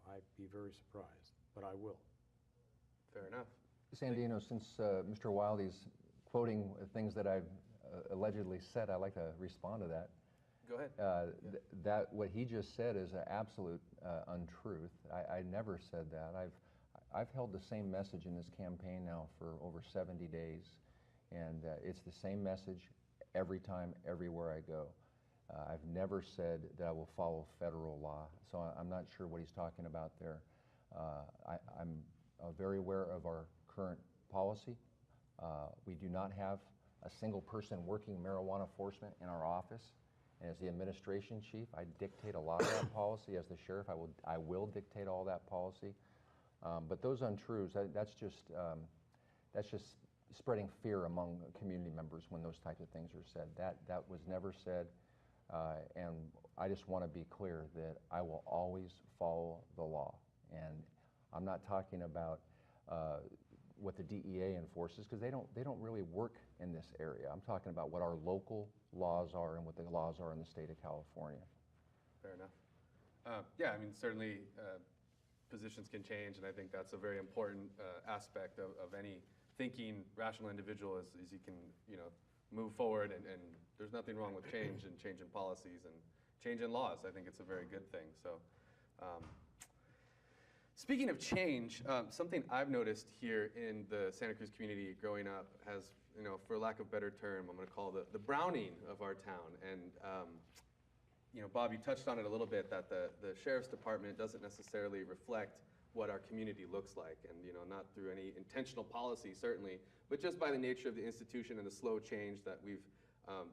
I'd be very surprised, but I will. Fair enough. Sandino, since Mr. Wiley's quoting things that I've allegedly said, I'd like to respond to that. Go ahead. That what he just said is an absolute untruth. I never said that. I've held the same message in this campaign now for over 70 days, and it's the same message every time, everywhere I go. I've never said that I will follow federal law, so I'm not sure what he's talking about there. I'm very aware of our current policy. We do not have a single person working marijuana enforcement in our office. And as the administration chief, I dictate a lot of that policy. As the sheriff, I will dictate all that policy. But those untruths, that's just spreading fear among community members when those types of things are said. That was never said. And I just want to be clear that I will always follow the law. And I'm not talking about what the DEA enforces, because they don't really work in this area. I'm talking about what our local laws are and what the laws are in the state of California. Fair enough. Yeah, I mean, certainly positions can change, and I think that's a very important aspect of any thinking, rational individual is you can, move forward, and there's nothing wrong with change and change in policies and change in laws. I think it's a very good thing. So, speaking of change, something I've noticed here in the Santa Cruz community growing up has, for lack of a better term, I'm going to call the browning of our town. And, Bob, you touched on it a little bit, that the Sheriff's Department doesn't necessarily reflect what our community looks like, and not through any intentional policy, certainly, but just by the nature of the institution and the slow change that we've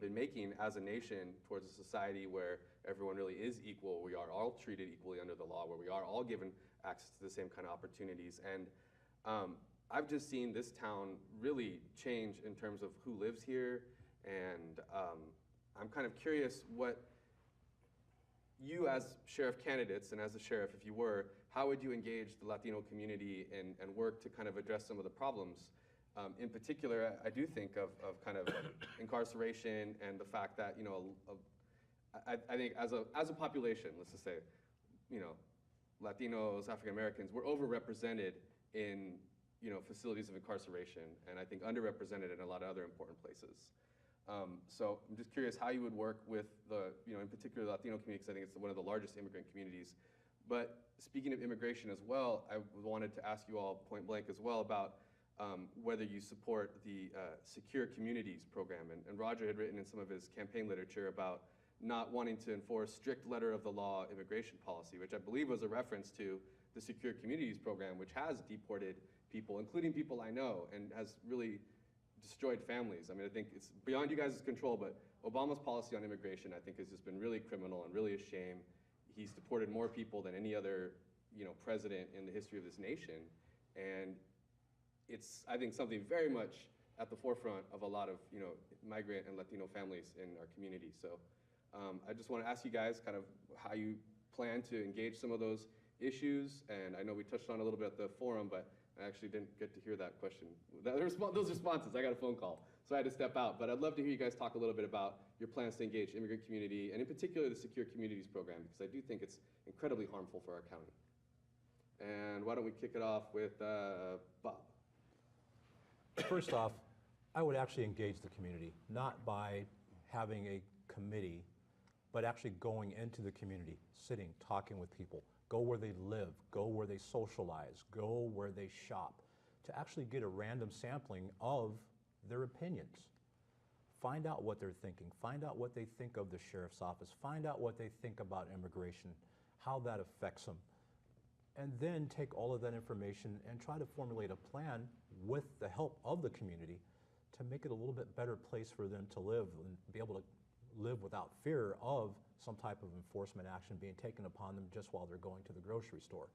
been making as a nation towards a society where everyone really is equal. We are all treated equally under the law, where we are all given access to the same kind of opportunities. And I've just seen this town really change in terms of who lives here, and I'm kind of curious what you, as sheriff candidates and as a sheriff, if you were, how would you engage the Latino community and work to kind of address some of the problems? In particular, I do think of kind of incarceration and the fact that, I think as a population, let's just say, Latinos, African Americans, we're overrepresented in, facilities of incarceration, and I think underrepresented in a lot of other important places. So I'm just curious how you would work with the, in particular, the Latino community, because I think it's one of the largest immigrant communities. But speaking of immigration as well, I wanted to ask you all point blank as well about whether you support the Secure Communities program. And Roger had written in some of his campaign literature about not wanting to enforce strict letter of the law immigration policy, which I believe was a reference to the Secure Communities program, which has deported people, including people I know, and has really destroyed families. I mean, I think it's beyond you guys' control, but Obama's policy on immigration, I think, has just been really criminal and really a shame. He's deported more people than any other, president in the history of this nation. And it's, I think, something very much at the forefront of a lot of, migrant and Latino families in our community. So I just want to ask you guys kind of how you plan to engage some of those issues. And I know we touched on a little bit at the forum, but I actually didn't get to hear that question. Those responses, I got a phone call, so I had to step out. But I'd love to hear you guys talk a little bit about your plans to engage the immigrant community, and in particular the Secure Communities program, because I do think it's incredibly harmful for our county. And why don't we kick it off with Bob? First off, I would actually engage the community, not by having a committee, but actually going into the community, sitting, talking with people, go where they live, go where they socialize, go where they shop, to actually get a random sampling of their opinions. Find out what they're thinking, find out what they think of the sheriff's office, find out what they think about immigration, how that affects them, and then take all of that information and try to formulate a plan with the help of the community to make it a little bit better place for them to live and be able to live without fear of some type of enforcement action being taken upon them just while they're going to the grocery store,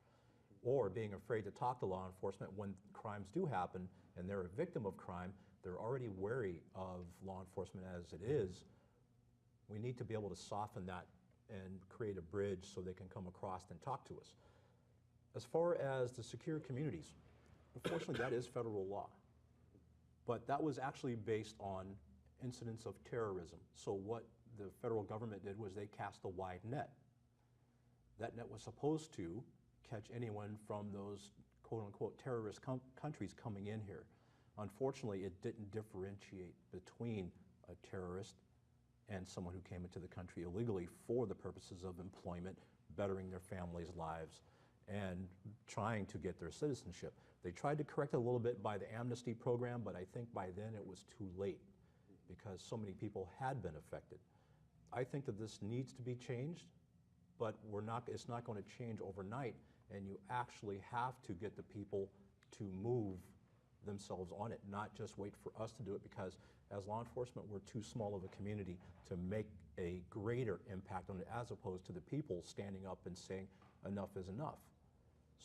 or being afraid to talk to law enforcement when crimes do happen and they're a victim of crime. They're already wary of law enforcement as it is. We need to be able to soften that and create a bridge so they can come across and talk to us. As far as the secure communities, unfortunately that is federal law. But that was actually based on incidents of terrorism. So what the federal government did was they cast a wide net. That net was supposed to catch anyone from those quote-unquote terrorist countries coming in here. Unfortunately, it didn't differentiate between a terrorist and someone who came into the country illegally for the purposes of employment, bettering their families' lives, and trying to get their citizenship. They tried to correct it a little bit by the amnesty program, but I think by then it was too late because so many people had been affected. I think that this needs to be changed, but it's not going to change overnight, and you actually have to get the people to move themselves on it, not just wait for us to do it, because as law enforcement, we're too small of a community to make a greater impact on it, as opposed to the people standing up and saying enough is enough.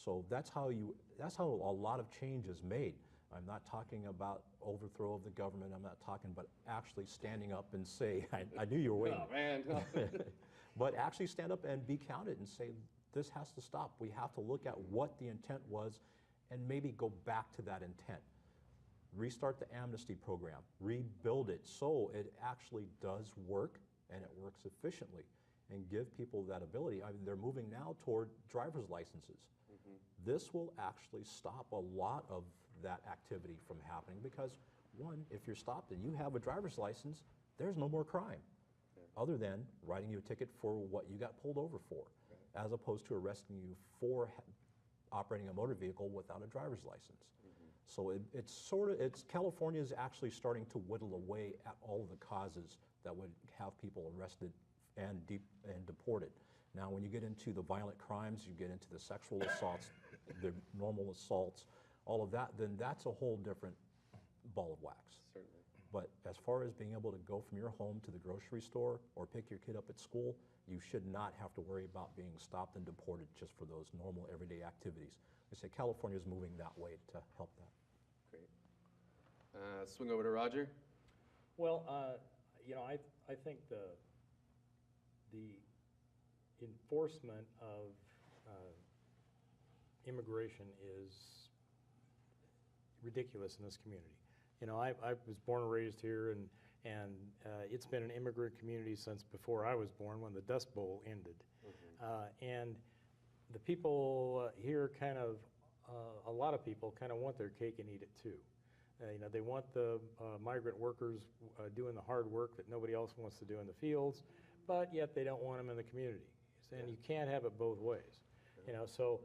So that's how a lot of change is made. I'm not talking about overthrow of the government. I'm not talking about actually standing up and say, I knew you were waiting. Oh, man. But actually stand up and be counted and say, this has to stop. We have to look at what the intent was and maybe go back to that intent. Restart the amnesty program, rebuild it so it actually does work and it works efficiently, and give people that ability. I mean, they're moving now toward driver's licenses. This will actually stop a lot of that activity from happening because, one, if you're stopped and you have a driver's license, there's no more crime other than writing you a ticket for what you got pulled over for, as opposed to arresting you for operating a motor vehicle without a driver's license. So California is actually starting to whittle away at all of the causes that would have people arrested and deported. Now, when you get into the violent crimes, you get into the sexual assaults, the normal assaults, all of that, then that's a whole different ball of wax. Certainly. But as far as being able to go from your home to the grocery store or pick your kid up at school, you should not have to worry about being stopped and deported just for those normal everyday activities. I say California is moving that way to help that. Great. Swing over to Roger. Well, I think the enforcement of immigration is ridiculous in this community. I was born and raised here, and it's been an immigrant community since before I was born, when the Dust Bowl ended. And the people here a lot of people kind of want their cake and eat it too. They want the migrant workers doing the hard work that nobody else wants to do in the fields, but yet they don't want them in the community. And you can't have it both ways. So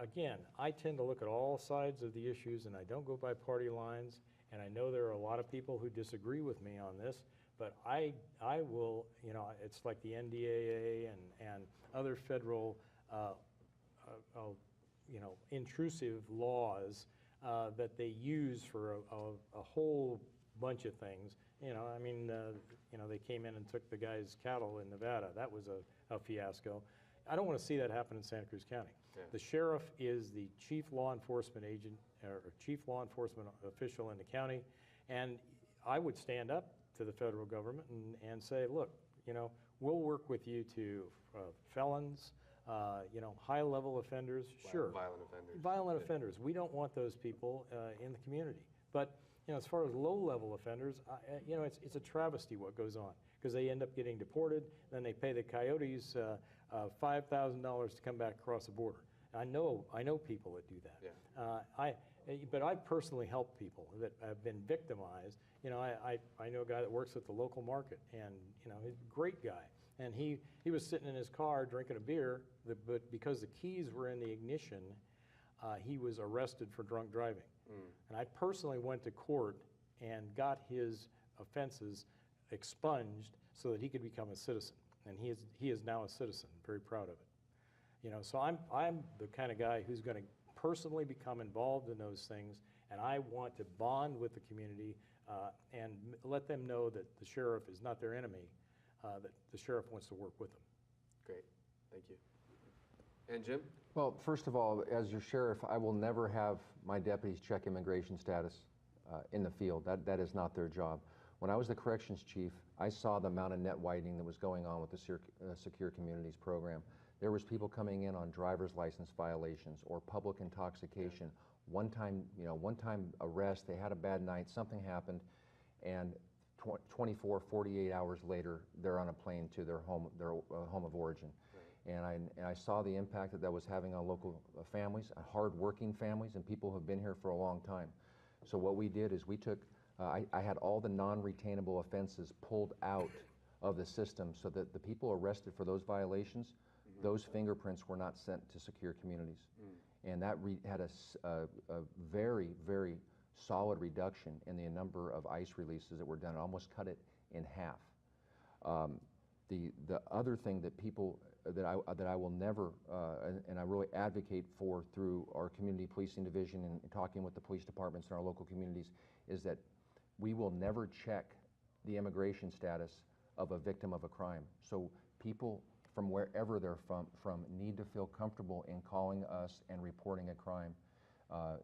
again, I tend to look at all sides of the issues, and I don't go by party lines. And I know there are a lot of people who disagree with me on this, but I will, it's like the NDAA and other federal, intrusive laws that they use for a whole bunch of things. They came in and took the guy's cattle in Nevada. That was a fiasco. I don't want to see that happen in Santa Cruz County. Yeah. The sheriff is the chief law enforcement agent, or chief law enforcement official in the county, and I would stand up to the federal government and say, look, we'll work with you to felons, high-level offenders, sure. Violent offenders. Violent offenders. We don't want those people in the community. But as far as low-level offenders, it's a travesty what goes on, because they end up getting deported, then they pay the coyotes $5,000 to come back across the border. I know people that do that. Yeah. But I personally help people that have been victimized. I know a guy that works at the local market, and he's a great guy. And he was sitting in his car drinking a beer, but because the keys were in the ignition, he was arrested for drunk driving. And I personally went to court and got his offenses expunged so that he could become a citizen. And he is now a citizen. Very proud of it. So I'm the kind of guy who's going to personally become involved in those things, and I want to bond with the community and let them know that the sheriff is not their enemy, that the sheriff wants to work with them. Great, thank you. And Jim? Well, first of all, as your sheriff, I will never have my deputies check immigration status in the field. That is not their job. When I was the corrections chief, I saw the amount of net widening that was going on with the Secure Communities program. There was people coming in on driver's license violations or public intoxication. One time arrest, they had a bad night, something happened, and 24, 48 hours later, they're on a plane to their home of origin. Right. And I saw the impact that was having on local families, hard-working families, and people who have been here for a long time. So what we did is we took, I had all the non-retainable offenses pulled out of the system so that the people arrested for those violations, those fingerprints were not sent to Secure Communities. And that had a very, very solid reduction in the number of ICE releases that were done. It almost cut it in half. The other thing that people, that I will never, and I really advocate for through our community policing division and talking with the police departments in our local communities, is that we will never check the immigration status of a victim of a crime. So people from wherever they're from need to feel comfortable in calling us and reporting a crime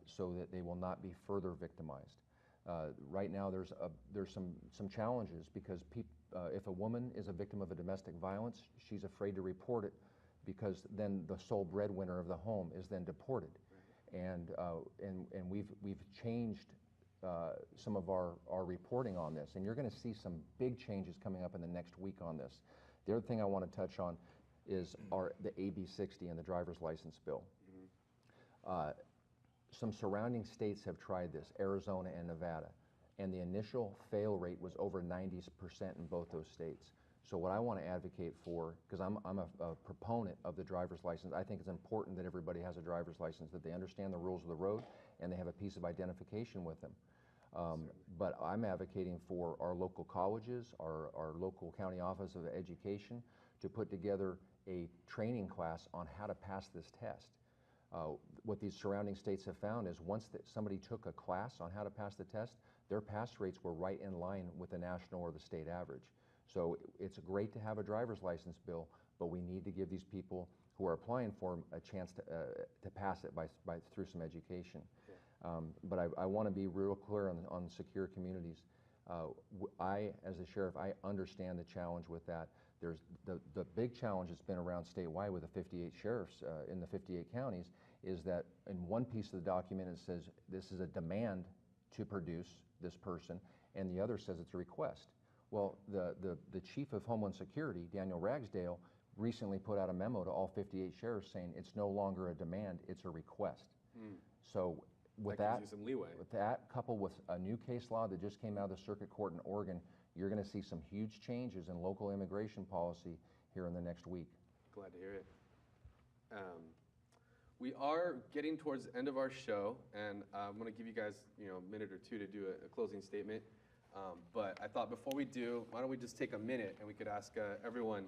so that they will not be further victimized. Right now there's some challenges because if a woman is a victim of a domestic violence, she's afraid to report it because then the sole breadwinner of the home is then deported. Right. And we've changed some of our reporting on this, and you're going to see some big changes coming up in the next week on this. The other thing I want to touch on is the AB 60 and the driver's license bill. Some surrounding states have tried this, Arizona and Nevada, and the initial fail rate was over 90% in both those states. So what I want to advocate for, because I'm a proponent of the driver's license, I think it's important that everybody has a driver's license, that they understand the rules of the road and they have a piece of identification with them. But I'm advocating for our local colleges, our local county office of education to put together a training class on how to pass this test. What these surrounding states have found is once somebody took a class on how to pass the test, their pass rates were right in line with the national or the state average. So it's great to have a driver's license bill, but we need to give these people who are applying for them a chance to pass it through some education. Yeah. But I want to be real clear on Secure Communities. As a sheriff, I understand the challenge with that. There's the big challenge that's been around statewide with the 58 sheriffs in the 58 counties is that in one piece of the document it says this is a demand to produce this person, and the other says it's a request. Well, the chief of Homeland Security, Daniel Ragsdale, recently put out a memo to all 58 sheriffs saying it's no longer a demand, it's a request. So with that gives you some leeway. With that, coupled with a new case law that just came out of the circuit court in Oregon, you're going to see some huge changes in local immigration policy here in the next week. Glad to hear it. We are getting towards the end of our show, and I'm going to give you guys a minute or two to do a closing statement. But I thought before we do, why don't we just take a minute and we could ask everyone,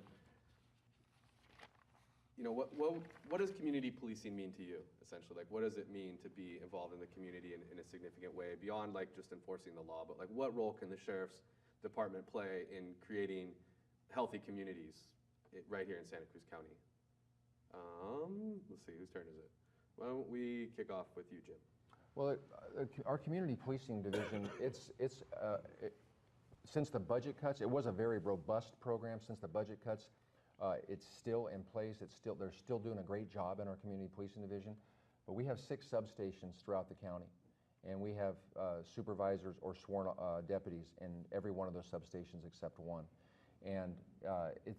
what does community policing mean to you, essentially? Like, what does it mean to be involved in the community in a significant way, beyond like just enforcing the law, but like what role can the sheriff's department play in creating healthy communities right here in Santa Cruz County? Let's see, whose turn is it? Why don't we kick off with you, Jim? Well, our community policing division, since the budget cuts, it was a very robust program since the budget cuts. It's still in place. They're still doing a great job in our community policing division. But we have 6 substations throughout the county, and we have supervisors or sworn deputies in every one of those substations except one. And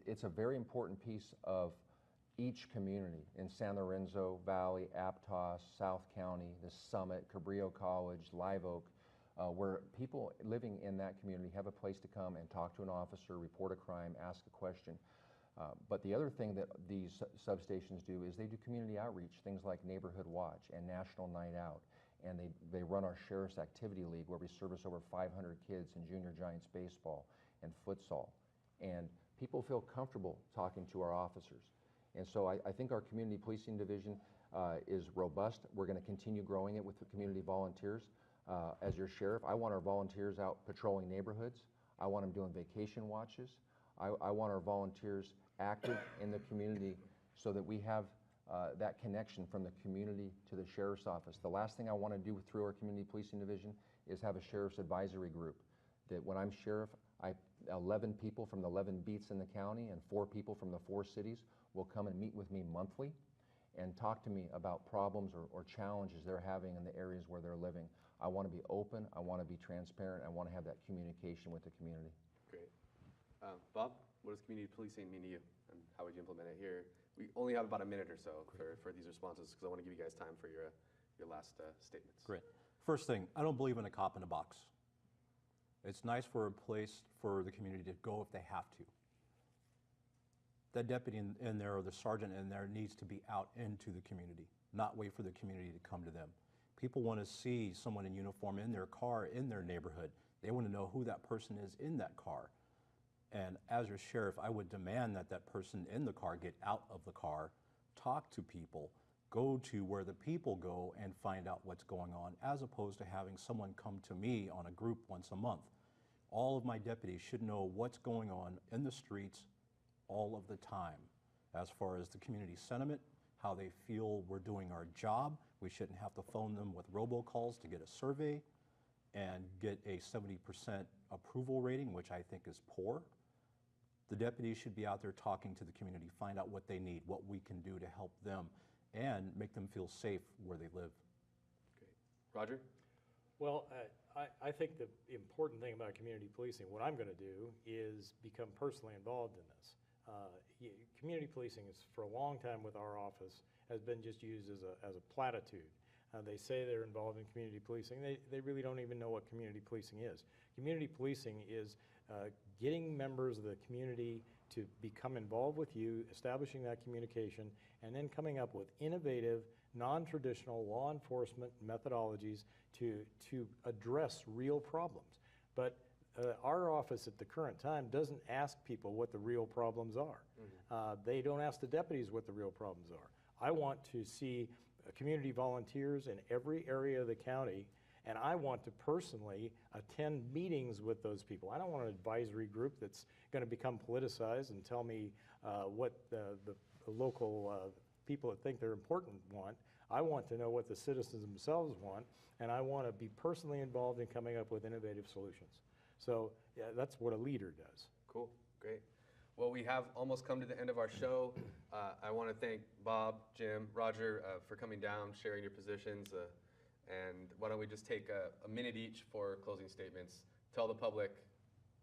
it's a very important piece of each community in San Lorenzo Valley, Aptos, South County, the Summit, Cabrillo College, Live Oak, where people living in that community have a place to come and talk to an officer, report a crime, ask a question. But the other thing that these substations do is they do community outreach, things like Neighborhood Watch and National Night Out. And they run our Sheriff's Activity League, where we service over 500 kids in Junior Giants baseball and futsal. And people feel comfortable talking to our officers. And so I think our community policing division is robust. We're going to continue growing it with the community volunteers. As your sheriff, I want our volunteers out patrolling neighborhoods. I want them doing vacation watches. I want our volunteers active in the community so that we have that connection from the community to the sheriff's office. The last thing I want to do through our community policing division is have a sheriff's advisory group. That when I'm sheriff, 11 people from the 11 beats in the county and 4 people from the 4 cities will come and meet with me monthly and talk to me about problems or challenges they're having in the areas where they're living. I want to be open, I want to be transparent, I want to have that communication with the community. Great. Bob, what does community policing mean to you, and how would you implement it here? We only have about a minute or so for these responses, because I want to give you guys time for your last statements. Great. First thing, I don't believe in a cop in a box. It's nice for a place for the community to go if they have to. That deputy in there or the sergeant in there needs to be out into the community, not wait for the community to come to them. People want to see someone in uniform in their car, in their neighborhood. They want to know who that person is in that car. And as your sheriff, I would demand that that person in the car get out of the car, talk to people, go to where the people go and find out what's going on, as opposed to having someone come to me on a group once a month. All of my deputies should know what's going on in the streets all of the time, as far as the community sentiment, how they feel we're doing our job. We shouldn't have to phone them with robocalls to get a survey and get a 70% approval rating, which I think is poor. The deputies should be out there talking to the community, find out what they need, what we can do to help them, and make them feel safe where they live. Great. Roger? Well, I think the important thing about community policing, what I'm going to do is become personally involved in this. Community policing is, for a long time with our office, has been just used as a platitude. They say they're involved in community policing. They really don't even know what community policing is. Community policing is getting members of the community to become involved with you, establishing that communication, and then coming up with innovative, non-traditional law enforcement methodologies to address real problems. But our office at the current time doesn't ask people what the real problems are. Mm-hmm. They don't ask the deputies what the real problems are. I want to see community volunteers in every area of the county, and I want to personally attend meetings with those people. I don't want an advisory group that's going to become politicized and tell me what the local people that think they're important want. I want to know what the citizens themselves want, and I want to be personally involved in coming up with innovative solutions. So yeah, that's what a leader does. Cool, great. Well, we have almost come to the end of our show. I want to thank Bob, Jim, Roger for coming down, sharing your positions. And why don't we just take a minute each for closing statements. Tell the public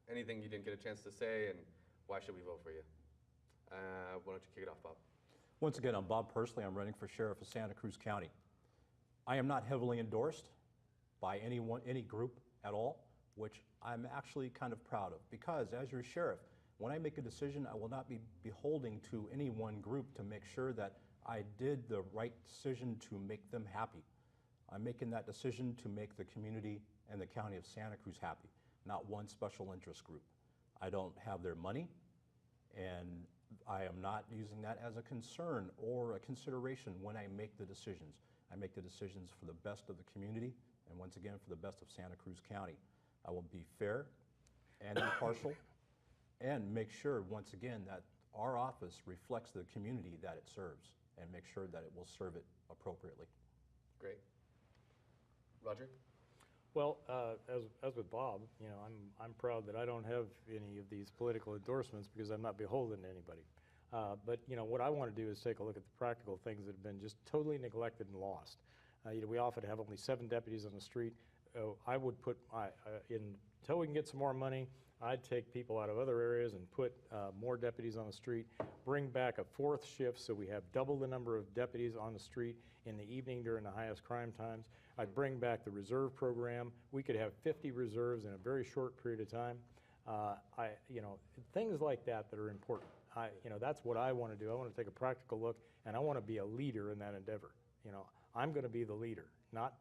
anything you didn't get a chance to say, and why should we vote for you? Why don't you kick it off, Bob? Once again, I'm Bob Pursley. I'm running for sheriff of Santa Cruz County. I am not heavily endorsed by any group at all, which I'm actually kind of proud of, because as your sheriff, when I make a decision, I will not be beholding to any one group to make sure that I did the right decision to make them happy. I'm making that decision to make the community and the county of Santa Cruz happy, not one special interest group. I don't have their money, and I am not using that as a concern or a consideration when I make the decisions. I make the decisions for the best of the community, and once again, for the best of Santa Cruz County. I will be fair and impartial, and make sure, once again, that our office reflects the community that it serves. and make sure that it will serve it appropriately. Great. Roger? Well, as with Bob, I'm proud that I don't have any of these political endorsements because I'm not beholden to anybody. But what I want to do is take a look at the practical things that have been just totally neglected and lost. We often have only 7 deputies on the street. I would put, until we can get some more money, I'd take people out of other areas and put more deputies on the street, bring back a 4th shift so we have double the number of deputies on the street in the evening during the highest crime times. I'd bring back the reserve program. We could have 50 reserves in a very short period of time. Things like that are important. That's what I want to do. I want to take a practical look, and I want to be a leader in that endeavor. I'm going to be the leader, not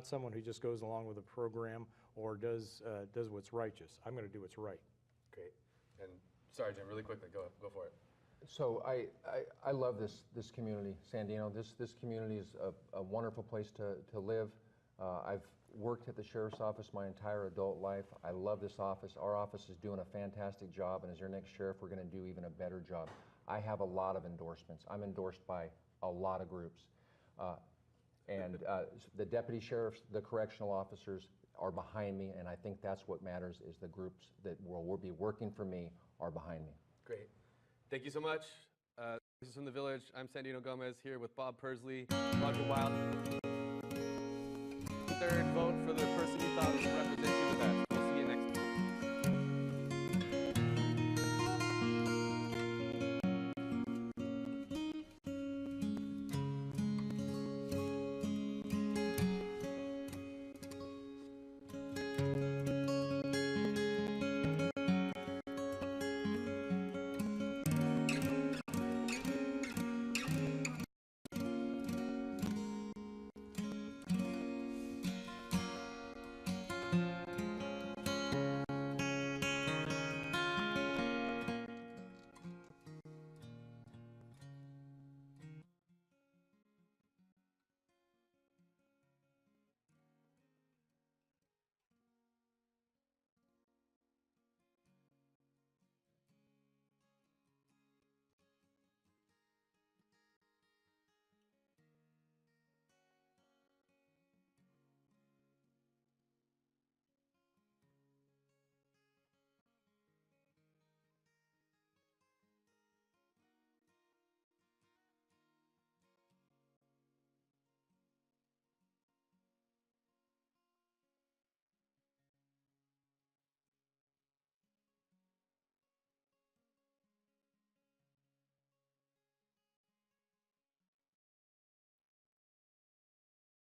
someone who just goes along with a program or does what's righteous. I'm going to do what's right. Great. And Sergeant, really quickly, go for it. So I love this community, Sandino. This community is a wonderful place to live. I've worked at the Sheriff's Office my entire adult life. I love this office. Our office is doing a fantastic job, and as your next sheriff, we're going to do even a better job. I have a lot of endorsements. I'm endorsed by a lot of groups. The deputy sheriffs, the correctional officers are behind me, and I think that's what matters, is the groups that will be working for me are behind me. Great. Thank you so much. This is from the Village. I'm Sandino Gomez here with Bob Persley, Roger Wild. Third vote for the person you thought would represent you the best.